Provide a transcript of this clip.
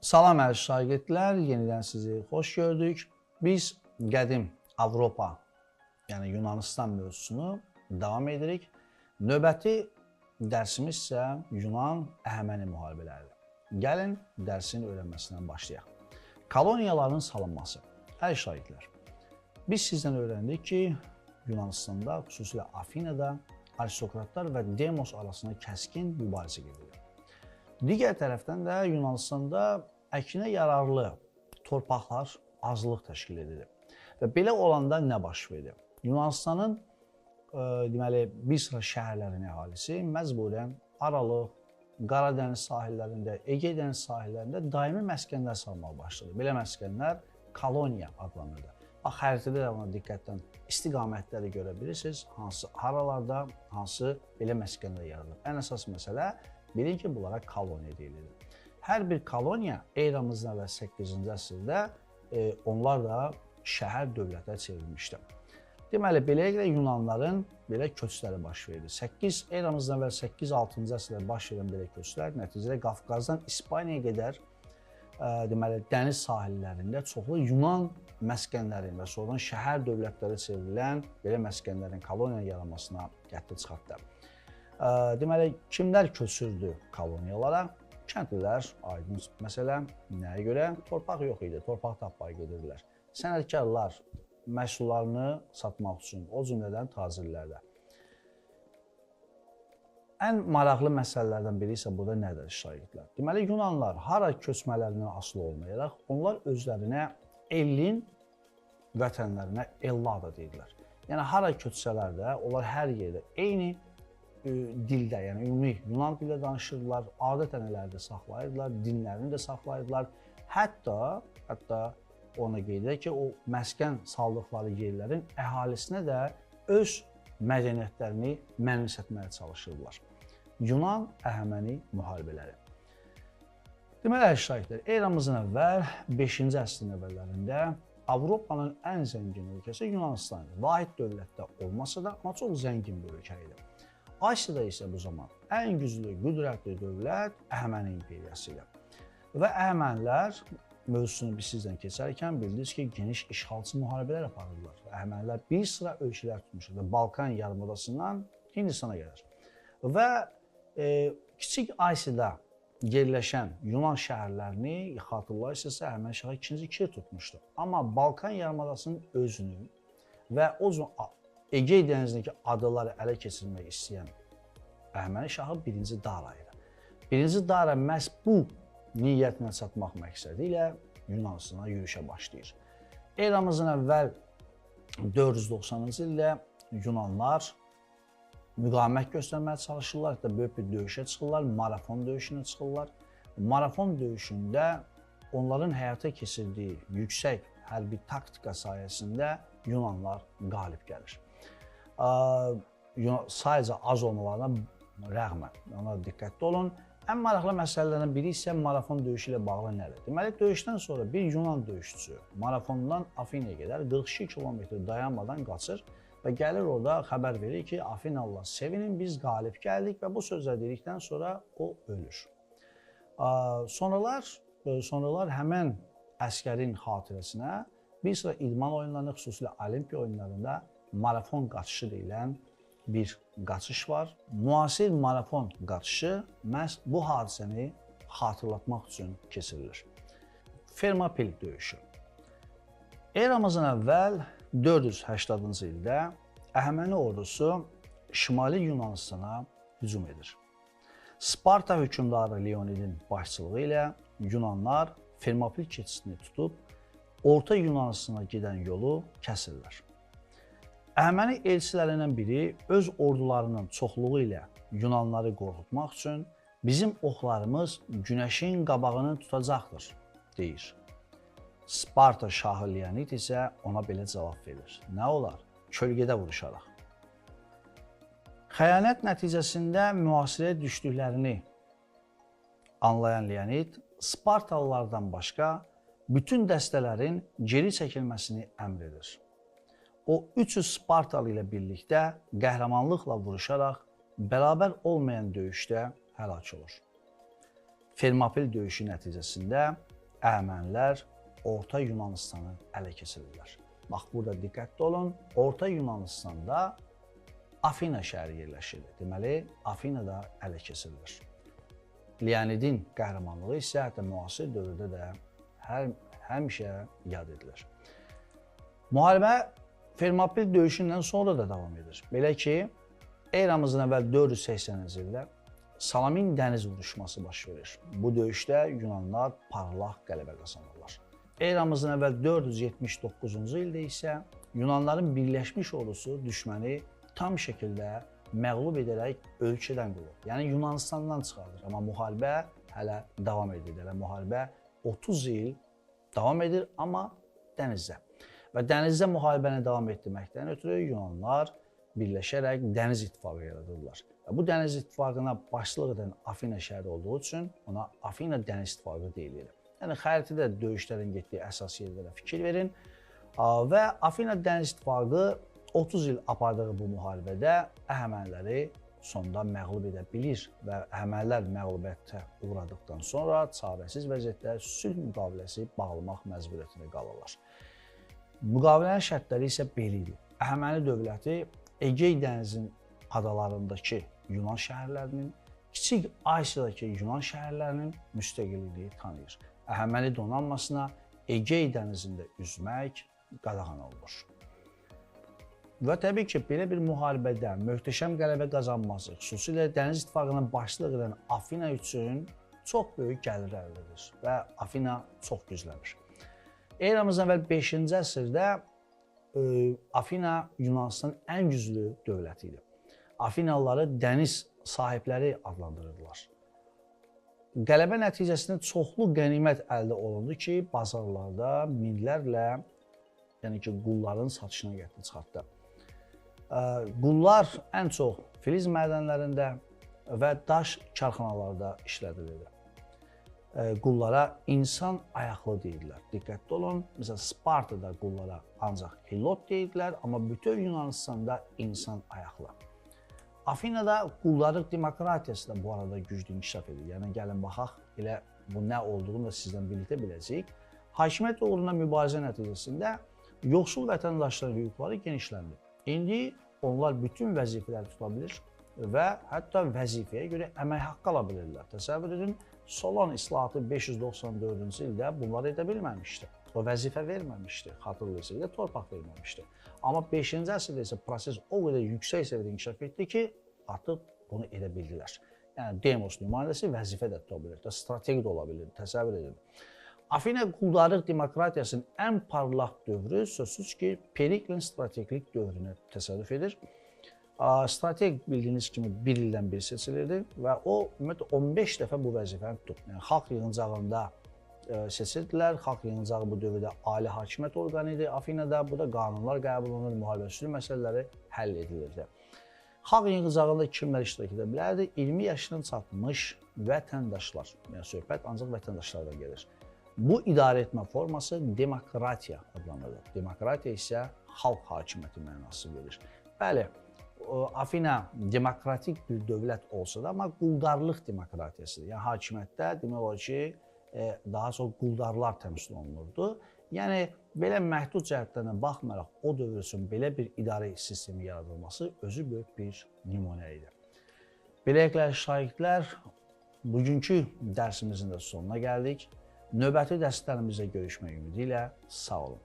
Salam əziz şagirdlər, yenidən sizi xoş gördük. Biz qədim Avropa, yəni Yunanistan mövzusunu davam edirik. Növbəti dərsimiz isə Yunan Əhəməni müharibələri. Gəlin dərsin öyrənməsindən başlayaq. Koloniyaların salınması. Əziz şagirdlər, biz sizdən öyrəndik ki, Yunanistanda, xüsusilə Afinada aristokratlar və demos arasında kəskin mübarizə gedir. Digər tərəfdən də Yunanistanda əkinə yararlı torpaqlar azlıq təşkil edir. Və belə olanda nə baş verir? Yunanistanın bir sıra şəhərlərin əhalisi məcburən Aralıq, Qaradəniz sahillərində, Ege dəniz sahillərində daimi məskənlər salmağa başladı. Belə məskənlər koloniya adlanırdı. Bax, xəritədə də ona diqqətdən istiqamətləri görə bilirsiniz, hansı haralarda, hansı belə məskənlər yaradılır. Ən əsas məsələ bilin ki, bunlara koloniya deyilir. Hər bir koloniya eramızdan və 8-ci əsrdə onlar da şəhər dövlətə çevrilmişdi. Deməli, beləliklə Yunanların belə köçləri baş verir. 8 eramızdan və 8-6-cı əsrdə baş verən belə köçlər nəticədə Qafqazdan İspaniyaya qədər deməli, dəniz sahillərində çoxlu Yunan məskənlərin və sonradan şəhər dövlətləri çevrilən belə məskənlərin koloniya yaranmasına gətirib çıxartdı. Deməli, kimlər köçürdü koloniyalara? Kəndlilər, aydın məsələ, nəyə görə? Torpaq yox idi, torpaq tapmağa gedirdilər. Sənətkarlar məhsullarını satmaq üçün, o cümlədən tacirlərdə. Ən maraqlı məsələlərdən biri isə burada nədir şagirdlər? Deməli, Yunanlar hara köçmələrindən asılı olmayaraq, onlar özlərinə Ellin vətənlərinə Ellada deyirlər. Yəni, hara köçsələr də, onlar hər yerdə eyni dildə, yəni ümumi Yunan dildə danışırdılar, adət-ənənələri də saxlayırdılar, dinlərini də saxlayırdılar. Hətta ona qeyd edək ki, o məskən saldıqları yerlərin əhalisinə də öz mədəniyyətlərini mənimsətməyə çalışırdılar. Yunan Əhəməni müharibələri. Deməli, əziz şagirdlər, eramızdan əvvəl 5-ci əsrin əvvəllərində Avropanın ən zəngin ölkəsi Yunanistan idi. Vahid dövlətdə olmasa da, amma çox zəngin bir ölkə idi. Asiyada isə bu zaman ən güclü, qüdrətli dövlət Əhəməni imperiyası idi. Və Əhəmənilər mövzusunu biz sizdən keçərkən bildiniz ki, geniş işğalçı müharibələr aparırlar. Əhəmənilər bir sıra ölkələr tutmuşlar və Balkan yarımadasından Hindistana gəlir. Və Kiçik Asiyada yerləşən Yunan şəhərlərini xatırlayırsınızsa Əhəməni şahı 2-ci Kir tutmuşdu. Amma Balkan yarımadasının özünü və o zaman Ege dənizindəki adaları ələ keçirmək istəyən Əhəməni şahı 1-ci Dara idi. 1-ci Dara məhz bu niyyətinə çatmaq məqsədi ilə Yunanistana yürüşə başlayır. Eramızdan əvvəl 490-cı ildə Yunanlar müqavimət göstərməyə çalışırlar, hətta böyük bir döyüşə çıxırlar, marafon döyüşünə çıxırlar. Marafon döyüşündə onların həyata keçirdiyi yüksək hərbi taktika sayəsində Yunanlar qalib gəlir. Sadəcə az olmalarına rəğmən, ona diqqətli olun. Ən maraqlı məsələlərdən biri isə marafon döyüşü ilə bağlı nədir? Deməli, döyüşdən sonra bir Yunan döyüşçüsü marafondan Afinaya gedər, 42 kilometr dayanmadan qaçır və gəlir orada xəbər verir ki, Afinalılar sevinin, biz qalib gəldik və bu sözlər dedikdən sonra o ölür. Sonralar həmən əskərin xatirəsinə bir sıra idman oyunlarında, xüsusilə Olimpiya oyunlarında marafon qaçışı deyilən bir qaçış var. Müasir marafon qaçışı məhz bu hadisəni xatırlatmaq üçün keçirilir. Fermopil döyüşü. Eramızdan əvvəl 480-cı ildə Əhəməni ordusu Şimali Yunanistana hücum edir. Sparta hökmdarı Leonidin başçılığı ilə Yunanlar Fermopil keçidini tutub Orta Yunanistana gedən yolu kəsirlər. Əhəməni elçilərindən biri öz ordularının çoxluğu ilə Yunanları qorxutmaq üçün bizim oxlarımız günəşin qabağını tutacaqdır, deyir. Sparta şahı Leonid isə ona belə cavab verir. Nə olar? Kölgədə vuruşaraq. Xəyanət nəticəsində mühasirəyə düşdüklərini anlayan Leonid Spartalılardan başqa bütün dəstələrin geri çəkilməsini əmr edir. O 300 Spartalı ilə birlikdə qəhrəmanlıqla vuruşaraq bərabər olmayan döyüşdə həlak olur. Fermopil döyüşü nəticəsində Əhəmənilər Orta Yunanistanı ələ keçirirlər. Bax, burada diqqətli olun. Orta Yunanistanda Afina şəhəri yerləşirdi. Deməli, Afina da ələ keçirilir. Leonidin qəhrəmanlığı isə hətta müasir dövrdə də həmişə yad edilir. Müharibə Fermopil döyüşündən sonra da davam edir. Belə ki, eramızdan əvvəl 480-ci ildə Salamin dəniz vuruşması baş verir. Bu döyüşdə Yunanlar parlaq qələbə qazanırlar. Eramızdan əvvəl 479-cu ildə isə Yunanların birləşmiş ordusu düşməni tam şəkildə məğlub edərək ölkədən qovur. Yəni Yunanistandan çıxardır. Amma müharibə hələ davam edir. Hələ müharibə 30 il davam edir, amma dənizdə. Və dənizdə müharibəni davam etdirməkdən ötürü Yunanlar birləşərək dəniz ittifaqı yaradırlar. Və bu dəniz ittifaqına başçılıq edən Afina şəhəri olduğu üçün ona Afina dəniz ittifaqı deyilir. Yəni xəritədə döyüşlərin getdiyi əsas yerlərə fikir verin və Afina dəniz ittifaqı 30 il apardığı bu müharibədə Əhəməniləri sonda məğlub edə bilir və Əhəmənilər məğlubiyyətə uğradıqdan sonra çarəsiz vəziyyətdə sülh müqaviləsi bağlamaq məcburiyyətində qalırlar. Müqavilənin şərtləri isə belə idi. Əhəməni dövləti Egey dənizinin adalarındakı Yunan şəhərlərinin, Kiçik Asiyadakı Yunan şəhərlərinin müstəqilliyini tanıyır. Əhəməni donanmasına Egey dənizində üzmək qadağan olunur. Və təbii ki, belə bir müharibədə möhtəşəm qələbə qazanması, xüsusilə dəniz ittifaqına başçılıq edən Afina üçün çox böyük gəlir əldə edir və Afina çox güclənir. Eramızdan əvvəl 5-ci əsrdə Afina Yunanistanın ən güclü dövləti idi. Afinalıları dəniz sahibləri adlandırırdılar. Qələbə nəticəsində çoxlu qənimət əldə olundu ki, bazarlarda minlərlə, yəni ki, qulların satışına gətirib çıxartdı. Qullar ən çox filiz mədənlərində və daş karxanalarda işlədilirdi. Qullara insan ayaqlı deyirlər. Diqqətli olun, məsələn, Spartada qullara ancaq hilot deyirlər, amma bütün Yunanistanda insan ayaqlı. Afinada qullarlıq demokratiyası da bu arada güclü inkişaf edir. Yəni, gəlin baxaq, elə bu nə olduğunu da sizdən birlikdə biləcəyik. Hakimiyyət uğruna mübarizə nəticəsində yoxsul vətəndaşların hüquqları genişləndi. İndi onlar bütün vəzifələri tuta bilir və hətta vəzifəyə görə əmək haqqı ala bilirlər. Təsəvvür edin, Solon islahatı 594-cü ildə bunları edə bilməmişdi. O vəzifə verməmişdi, xatırlayırsınız, və torpaq verməmişdi. Amma 5-ci əsrdə isə proses o qədər yüksək səviyyədə inkişaf etdi ki, artıq bunu edə bildilər. Yəni, demos nümayəndəsi vəzifə də tuta bilir, strateji də ola bilir, təsəvvür edin. Afina quldarlıq demokratiyasının ən parlaq dövrü sözsüz ki, Periklin strategik dövrünü təsadüf edir. Strateg bildiyiniz kimi bir ildən bir seçilirdi və o, ümumiyyətlə 15 dəfə bu vəzifəni tutub. Yəni, xalq yığıncağında seçildilər, xalq yığıncağı bu dövrdə ali hakimiyyət orqanı idi Afinada, bu da qanunlar qəbul olunur, müharibə sülh məsələləri həll edilirdi. Xalq yığıncağında kimlər iştirak edə bilərdi? 20 yaşına çatmış vətəndaşlar, yəni söhbət ancaq vətəndaşlardan gedir. Bu idarə etmə forması demokratiya adlanır. Demokratiya isə xalq hakimiyyəti mənası verir. Bəli, Afina demokratik bir dövlət olsa da, amma quldarlıq demokratiyasıdır. Yəni, hakimiyyətdə demək olar ki, daha çox quldarlar təmsil olunurdu. Yəni, belə məhdud cəhətlərinə baxmayaraq, o dövr üçün belə bir idarə sistemi yaradılması özü böyük bir nümunə idi. Beləliklə, şagirdlər, bugünkü dərsimizin də sonuna gəldik. Növbəti dərslərimizdə görüşmək ümidi ilə sağ olun.